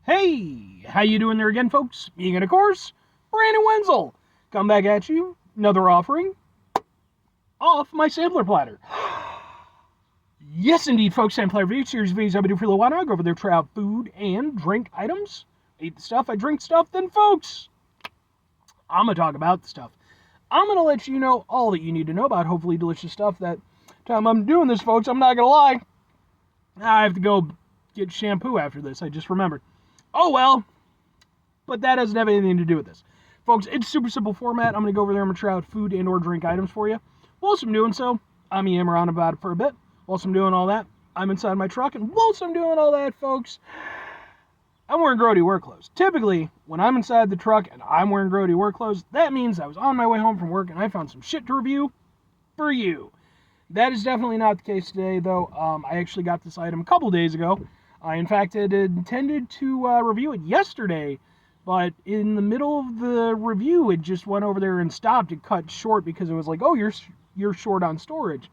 Hey, how you doing there again, folks? Me and, of course, Brandon Wenzel. Come back at you, another offering off my sampler platter. Yes, indeed, folks, sampler review series of videos I do for a little while now. I go over there, try out food and drink items. Eat the stuff, I drink stuff, then, folks, I'm going to talk about the stuff. I'm going to let you know all that you need to know about hopefully delicious stuff. That time I'm doing this, folks, I'm not going to lie. I have to go get shampoo after this, I just remembered. Oh well, but that doesn't have anything to do with this. Folks, it's super simple format. I'm going to go over there and try out food and or drink items for you. Whilst I'm doing so, I'm yammering on about it for a bit. Whilst I'm doing all that, I'm inside my truck, and whilst I'm doing all that, folks, I'm wearing grody work clothes. Typically, when I'm inside the truck and I'm wearing grody work clothes, that means I was on my way home from work and I found some shit to review for you. That is definitely not the case today, though. I actually got this item a couple days ago. I, in fact, had intended to review it yesterday, but in the middle of the review, it just went over there and stopped. It cut short because it was like, oh, you're short on storage.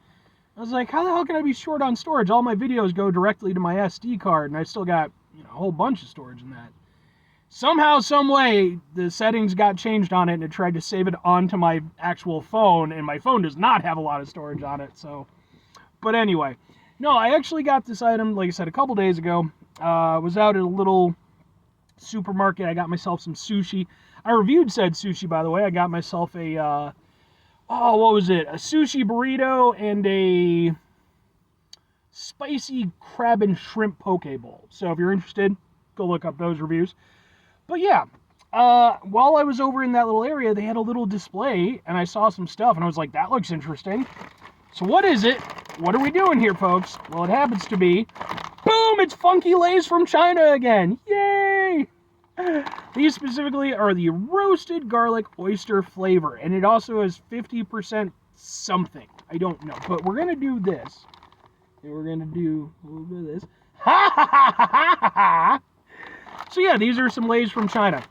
I was like, how the hell can I be short on storage? All my videos go directly to my SD card, and I still got a whole bunch of storage in that. Somehow, some way, the settings got changed on it, and it tried to save it onto my actual phone, and my phone does not have a lot of storage on it, so... But anyway... No, I actually got this item, like I said, a couple days ago. Was out at a little supermarket. I got myself some sushi. I reviewed said sushi, by the way. I got myself a, what was it? A sushi burrito and a spicy crab and shrimp poke bowl. So if you're interested, go look up those reviews. But yeah, while I was over in that little area, they had a little display, and I saw some stuff, and I was like, that looks interesting. So what is it? What are we doing here, folks? Well, it happens to be, boom, it's Funky Lays from China again. Yay! These specifically are the roasted garlic oyster flavor, and it also has 50% something. I don't know, but we're going to do this. And we're going to do a little bit of this. Ha ha ha ha ha ha! So yeah, these are some Lays from China.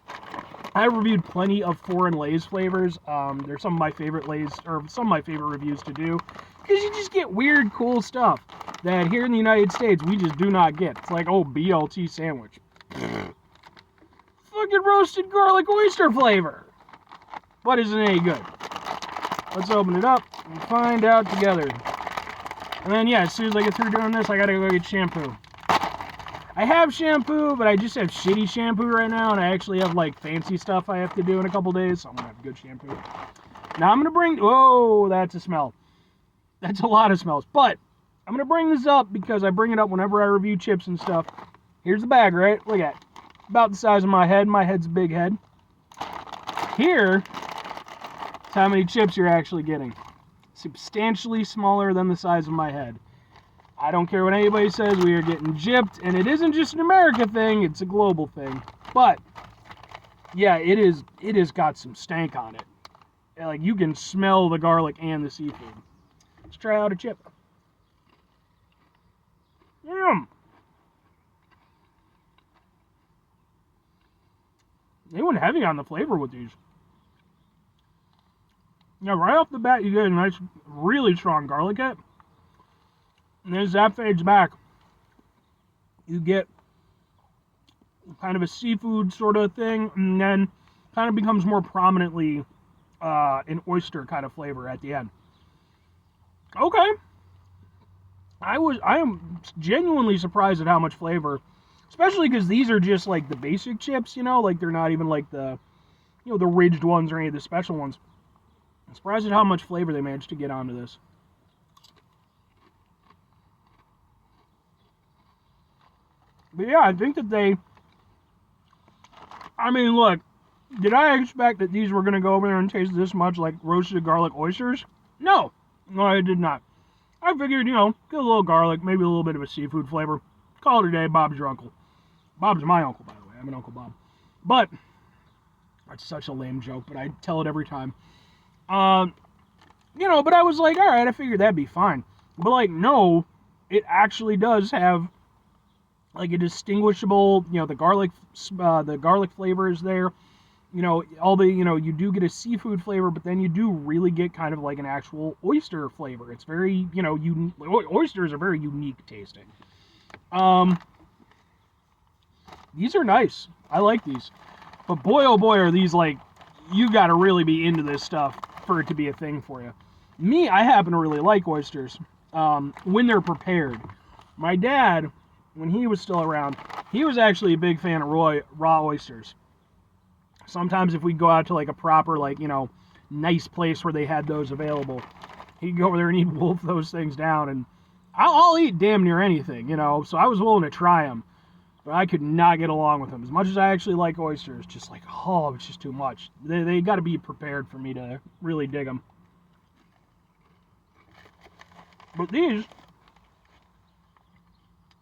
I reviewed plenty of foreign Lay's flavors. They're some of my favorite Lay's, or some of my favorite reviews to do. Because you just get weird, cool stuff that here in the United States, we just do not get. It's like, oh, BLT sandwich. Fucking roasted garlic oyster flavor. But isn't any good? Let's open it up and find out together. And then, yeah, as soon as I get through doing this, I gotta go get shampoo. I have shampoo, but I just have shitty shampoo right now, and I actually have, like, fancy stuff I have to do in a couple days, so I'm gonna have good shampoo. Now I'm gonna bring... Whoa, that's a smell. That's a lot of smells. But I'm going to bring this up because I bring it up whenever I review chips and stuff. Here's the bag, right? Look at it. About the size of my head. My head's a big head. Here is how many chips you're actually getting. Substantially smaller than the size of my head. I don't care what anybody says. We are getting gypped. And it isn't just an America thing. It's a global thing. But, yeah, it has got some stank on it. Like, you can smell the garlic and the seafood. Let's try out a chip. They went heavy on the flavor with these. Yeah, right off the bat, you get a nice, really strong garlic hit. And as that fades back, you get kind of a seafood sort of thing, and then kind of becomes more prominently an oyster kind of flavor at the end. Okay. I am genuinely surprised at how much flavor, especially because these are just like the basic chips, like they're not even like the, the ridged ones or any of the special ones. I'm surprised at how much flavor they managed to get onto this. But yeah, I think that look, did I expect that these were going to go over there and taste this much like roasted garlic oysters? No. No, I did not. I figured, get a little garlic, maybe a little bit of a seafood flavor. Call it a day, Bob's your uncle. Bob's my uncle, by the way. I'm an Uncle Bob. But, that's such a lame joke, but I tell it every time. But I was like, alright, I figured that'd be fine. But, like, no, it actually does have, like, a distinguishable, the garlic flavor is there. All the, you do get a seafood flavor, but then you do really get kind of like an actual oyster flavor. It's very, oysters are very unique tasting. These are nice. I like these. But boy, oh boy, are these like, you got to really be into this stuff for it to be a thing for you. Me, I happen to really like oysters when they're prepared. My dad, when he was still around, he was actually a big fan of raw oysters. Sometimes if we go out to like a proper, like, nice place where they had those available, he'd go over there and he'd wolf those things down. And I'll eat damn near anything, so I was willing to try them. But I could not get along with them. As much as I actually like oysters, just like, oh, it's just too much. They got to be prepared for me to really dig them. But these,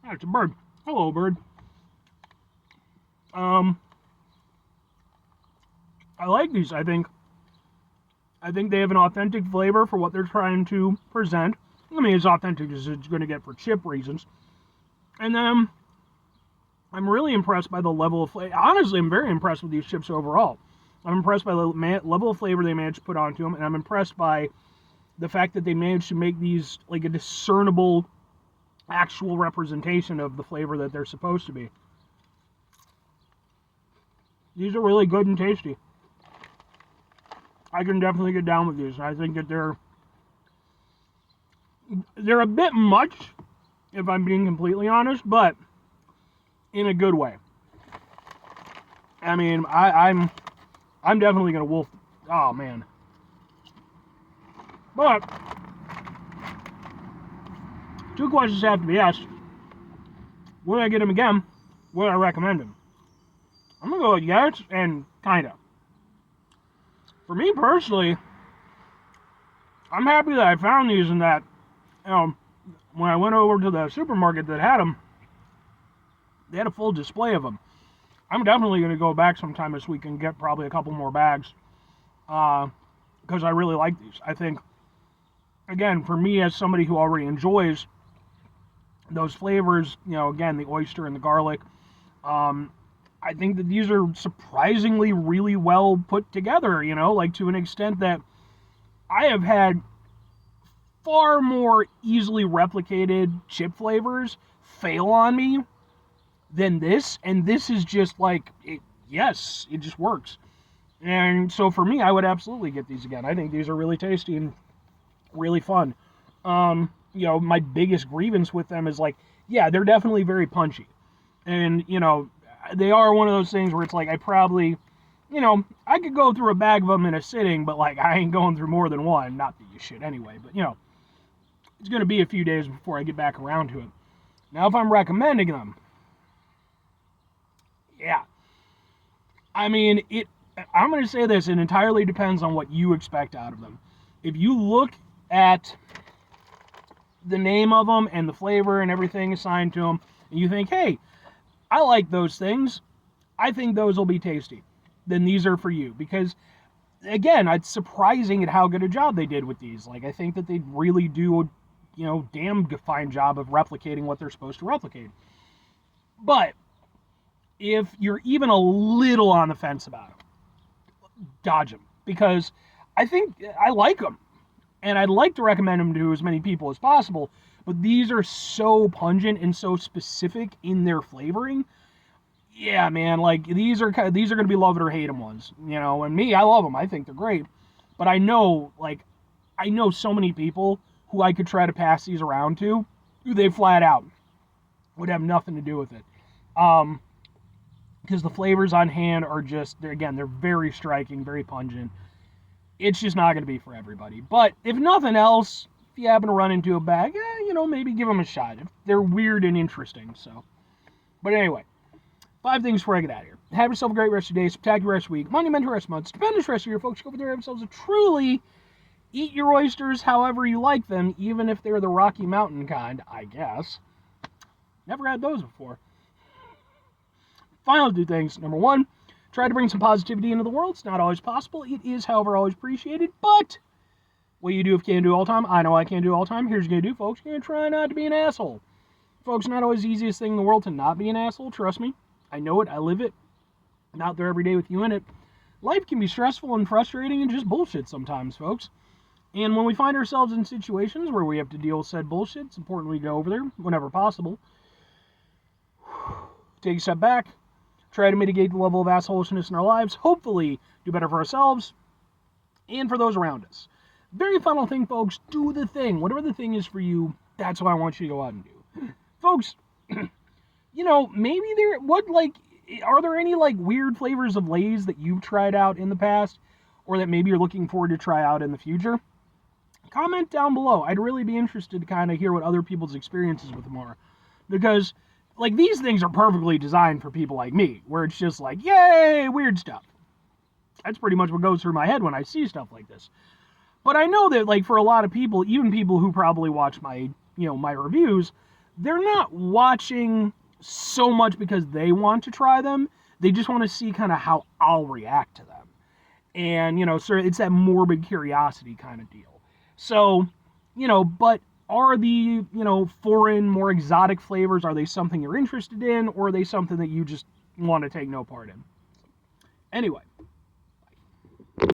it's a bird. Hello, bird. I like these. I think they have an authentic flavor for what they're trying to present. I mean, as authentic as it's going to get for chip reasons. And then I'm really impressed by the level of flavor. Honestly, I'm very impressed with these chips overall. I'm impressed by the level of flavor they managed to put onto them, and I'm impressed by the fact that they managed to make these like a discernible, actual representation of the flavor that they're supposed to be. These are really good and tasty. I can definitely get down with these. I think that they're a bit much, if I'm being completely honest, but in a good way. I mean, I'm definitely gonna wolf. Oh man. But 2 questions have to be asked. Would I get him again? Would I recommend him? I'm gonna go with yes and kinda. For me personally, I'm happy that I found these and that, when I went over to the supermarket that had them, they had a full display of them. I'm definitely going to go back sometime this week and get probably a couple more bags, because I really like these. I think, again, for me as somebody who already enjoys those flavors, again, the oyster and the garlic, I think that these are surprisingly really well put together, like to an extent that I have had far more easily replicated chip flavors fail on me than this, and this is just like, it just works. And so for me, I would absolutely get these again. I think these are really tasty and really fun. My biggest grievance with them is like, yeah, they're definitely very punchy. And, they are one of those things where it's like, I probably, I could go through a bag of them in a sitting, but like, I ain't going through more than one. Not that you should anyway, but it's going to be a few days before I get back around to it. Now, if I'm recommending them, yeah. I mean, I'm going to say this, it entirely depends on what you expect out of them. If you look at the name of them and the flavor and everything assigned to them, and you think, hey, I like those things, I think those will be tasty, then these are for you. Because, again, it's surprising at how good a job they did with these. Like, I think that they really do a, damn fine job of replicating what they're supposed to replicate. But if you're even a little on the fence about them, dodge them. Because I think I like them. And I'd like to recommend them to as many people as possible. But these are so pungent and so specific in their flavoring. Yeah, man, like these are going to be love it or hate them ones, And me, I love them. I think they're great. But I know so many people who I could try to pass these around to, who they flat out would have nothing to do with it. Because the flavors on hand are they're very striking, very pungent. It's just not going to be for everybody. But if nothing else, if you happen to run into a bag, maybe give them a shot. They're weird and interesting, so. But anyway, 5 things before I get out of here. Have yourself a great rest of your day, spectacular rest of your week, monumental rest month, stupendous rest of your folks. Go over there and have yourselves a truly eat your oysters however you like them, even if they're the Rocky Mountain kind, I guess. Never had those before. Final 2 things. Number 1, try to bring some positivity into the world. It's not always possible. It is, however, always appreciated. But what you do if you can't do all the time, I know I can't do all the time. Here's what you're going to do, folks. You're going to try not to be an asshole. Folks, not always the easiest thing in the world to not be an asshole. Trust me. I know it. I live it. I'm out there every day with you in it. Life can be stressful and frustrating and just bullshit sometimes, folks. And when we find ourselves in situations where we have to deal with said bullshit, it's important we go over there whenever possible. Take a step back, try to mitigate the level of assholishness in our lives, hopefully do better for ourselves and for those around us. Very final thing, folks, do the thing. Whatever the thing is for you, that's what I want you to go out and do. Folks, maybe are there any, weird flavors of Lay's that you've tried out in the past, or that maybe you're looking forward to try out in the future? Comment down below. I'd really be interested to kind of hear what other people's experiences with them are. Because, these things are perfectly designed for people like me, where it's just like, yay, weird stuff. That's pretty much what goes through my head when I see stuff like this. But I know that, for a lot of people, even people who probably watch my reviews, they're not watching so much because they want to try them. They just want to see kind of how I'll react to them. And, so it's that morbid curiosity kind of deal. So, but are the, foreign, more exotic flavors, are they something you're interested in, or are they something that you just want to take no part in? Anyway,